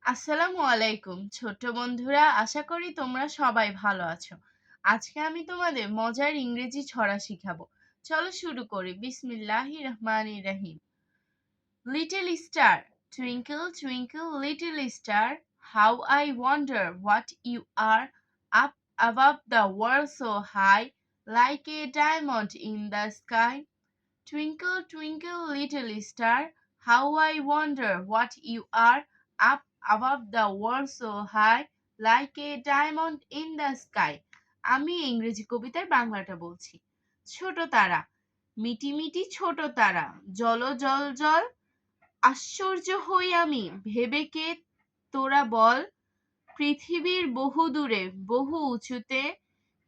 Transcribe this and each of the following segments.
আসসালামু আলাইকুম ছোট্ট বন্ধুরা, আশা করি তোমরা সবাই ভালো আছো। আজকে আমি তোমাদের মজার ইংরেজি ছড়া শিখাবো। চলো শুরু করি। বিসমিল্লাহির রহমানির রহিম। Little star, twinkle twinkle little star, how I wonder what you are, up above the world so high, like a diamond in the sky. Twinkle, twinkle, little star, how I wonder what you are, up above the world so high, like a diamond in the sky. আমি ইংরেজি কবিতার বাংলাটা বলছি। ছোট তারা, মিটি মিটি ছোট তারা, জল জল জল, আশ্চর্য হই আমি ভেবে কে তোরা বল, পৃথিবীর বহু দূরে বহু উঁচুতে,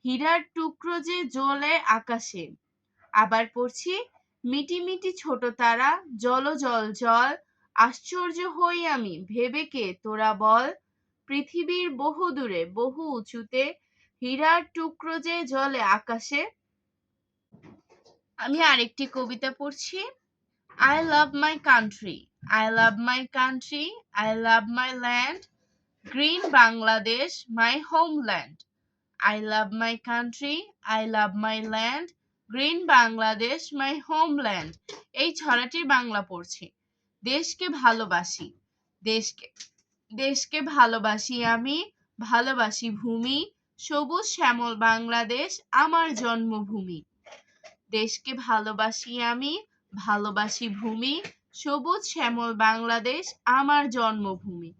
হীরার টুকরো যে জ্বলে আকাশে। আবার পড়ছি, মিটি মিটি ছোট তারা, জল জল জল, আশ্চর্য হই আমি ভেবে কে তোরা বল, পৃথিবীর বহু দূরে বহু উঁচুতে, হীরার টুকরো যে জ্বলে আকাশে। আমি আরেকটি কবিতা পড়ছি। I love my country, I love my country, I love my land, green Bangladesh, my homeland. I love my country, I love my land, green Bangladesh, my homeland. এই ছড়াটির বাংলা পড়ছি। দেশকে ভালোবাসি, দেশকে দেশকে ভালোবাসি আমি, ভালোবাসি ভূমি, সবুজ শ্যামল বাংলাদেশ আমার জন্মভূমি। দেশকে ভালোবাসি আমি, ভালোবাসি ভূমি, সবুজ শ্যামল বাংলাদেশ আমার জন্মভূমি।